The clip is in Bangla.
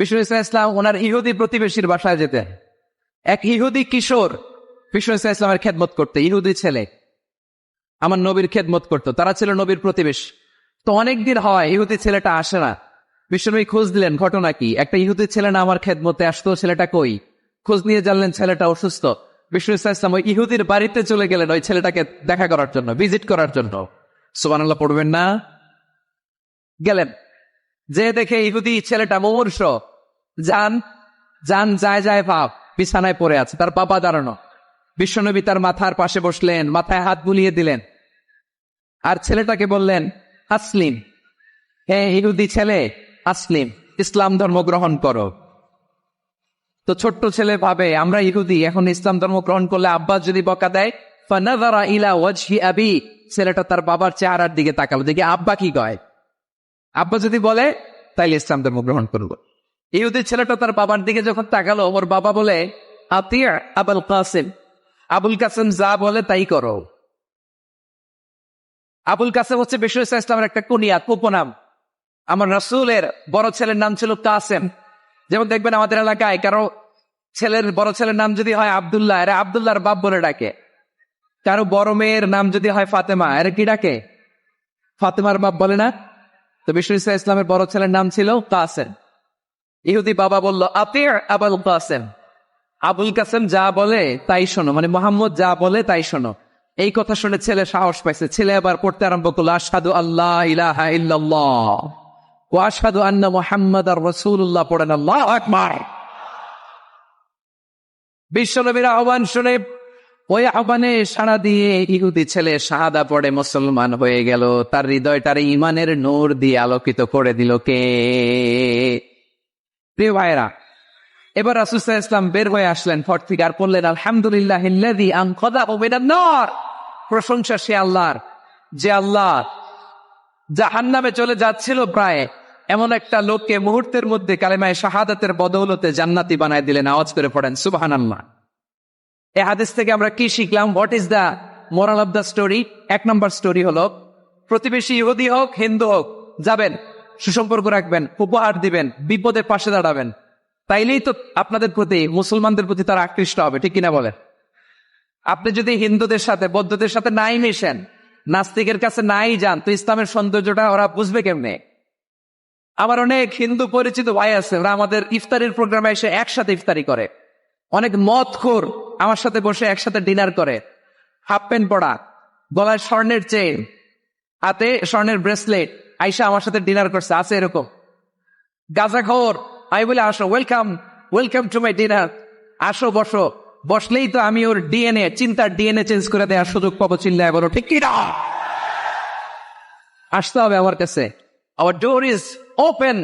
বিষ্ণু ইসলাম ওনার ইহুদি প্রতিবেশীর বাসায় যেতেন। এক ইহুদি কিশোর বিষ্ণু ইসলামের খেদমত করতে, ইহুদি ছেলে আমার নবীর খেদমত করতো, তারা ছিল নবীর প্রতিবেশী। তো অনেকদিন হয় ইহুদি ছেলেটা আসে না। বিশ্বনবী খোঁজ দিলেন ঘটনা কি, একটা ইহুদি ছেলে না আমার খেদমতে আসতো, ছেলেটা কই? খোঁজ নিয়ে জানলেন ছেলেটা অসুস্থ। বিষ্ণু ইসলাম ওই ইহুদির বাড়িতে চলে গেলেন ওই ছেলেটাকে দেখা করার জন্য, ভিজিট করার জন্য। সুবহানাল্লাহ পড়বেন না? গেলেন, যে দেখে ইহুদি ছেলেটা মুমূর্ষ, যান যায় ভাব, বিছানায় পড়ে আছে, তার বাবা দাঁড়ানো। বিশ্বনবী তার মাথার পাশে বসলেন, মাথায় হাত বুলিয়ে দিলেন, আর ছেলেটাকে বললেন আসলিম, হে ইহুদি ছেলে আসলিম, ইসলাম ধর্ম গ্রহণ করো। তো ছোট্ট ছেলে ভাবে আমরা ইহুদি, এখন ইসলাম ধর্ম গ্রহণ করলে আব্বা যদি বকা দেয়, ফানাযারা ইলা ওয়াজহি আবি, ছেলেটা তার বাবার চেহারার দিকে তাকালো, দেখি আব্বা কি কয়। আব্বা যদি বলে তাইলে ইসলাম ধর্ম গ্রহণ করবো। ইহুদি ছেলেটা তার বাবার দিকে যখন তাকালো, ওর বাবা বলে আতিয়া আবুল কাসিম, আবুল কাসিম যা বলে তাই করো। আবুল কাসেম হচ্ছে বিষ্ণু ইসলামের একটা কুনিয়াত, উপনাম। আমার রাসূলের বড় ছেলের নাম ছিল কাসেম। যেমন দেখবেন আমাদের এলাকায় কারো বড় ছেলের নাম যদি হয় আব্দুল্লাহ, এরা আব্দুল্লাহর বাপ বলে ডাকে। কারো বড় মেয়ের নাম যদি হয় ফাতেমা, এরা কি ডাকে? ফাতেমার বাপ বলে না? তো বিষ্ণু ইসলামের বড় ছেলের নাম ছিল কাসেম। ইহুদি বাবা বলল আতিয়া আবুল কাসেম, আবুল কাসেম যা বলে তাই শোনো, মানে মোহাম্মদ যা বলে তাই শোনো। এই কথা শুনে ছেলে সাহস পাইছে, ছেলে আবার পড়তে আরম্ভ করলো আশহাদু আল্লাহ ইলাহা ইল্লাল্লাহ ওয়া আশহাদু আন্না মুহাম্মাদার রাসূলুল্লাহ, পড়েন আল্লাহু আকবার। বিশ্বনবীর আহ্বান শুনে ওই আহ্বানে সাড়া দিয়ে ইহুদি ছেলে শাহাদা পড়ে মুসলমান হয়ে গেল। তার হৃদয়টার ঈমানের নূর দিয়ে আলোকিত করে দিল কে? প্রিয় ভাইরা, এবার রাসূল সাল্লাল্লাহু আলাইহি ওয়াসাল্লাম বের হয়ে আসলেন ফট থেকে, আর বললেন আলহামদুলিল্লাহিল্লাযী আনকাযাহু মিনান নার, প্রশংসা সে আল্লাহর যে আল্লাহ জাহান্নামে চলে যাচ্ছিল প্রায় এমন একটা লোককে মুহূর্তের মধ্যে কালেমায়ে শাহাদাতের বদৌলতে জান্নাতি বানায় দিলেন। আওয়াজ করে পড়েন সুবহানাল্লাহ। এই হাদিস থেকে আমরা কি শিখলাম? What is the moral of the story? 1 number story হলো, প্রতিবেশী ইহুদি হোক হিন্দু হোক, যাবেন, সুসম্পর্ক রাখবেন, উপহার দিবেন, বিপদে পাশে দাঁড়াবেন, তাইলেই তো আপনাদের প্রতি, মুসলমানদের প্রতি তারা আকৃষ্ট হবে, ঠিক কিনা বলেন? আপনি যদি হিন্দুদের সাথে বৌদ্ধদের সাথে নাই মিশেন, নাস্তিকের কাছে নাই যান, তো ইসলামের সৌন্দর্যটা ওরা বুঝবে কেমনে? আমার অনেক হিন্দু পরিচিত ভাই আছে, ওরা আমাদের ইফতারির প্রোগ্রামে এসে একসাথে ইফতারি করে। অনেক মদখোর আমার সাথে বসে একসাথে ডিনার করে, হাফ প্যান্ট পরা, গলায় স্বর্ণের চেইন, হাতে স্বর্ণের ব্রেসলেট, আইসা আমার সাথে ডিনার করছে, আছে এরকম। গাঁজাখোর, আমি বলে আসো, ওয়েলকাম টু মাই ডিনার, আসো বসো। বসলেই তো আমি ওর ডিএনএ, চিন্তার ডিএনএ চেঞ্জ করে দেওয়ার সুযোগ পাবো, চিল্লায় বলো ঠিক কি না? আসতে হবে আমার কাছে, আওয়ার ডোর ইজ ওপেন।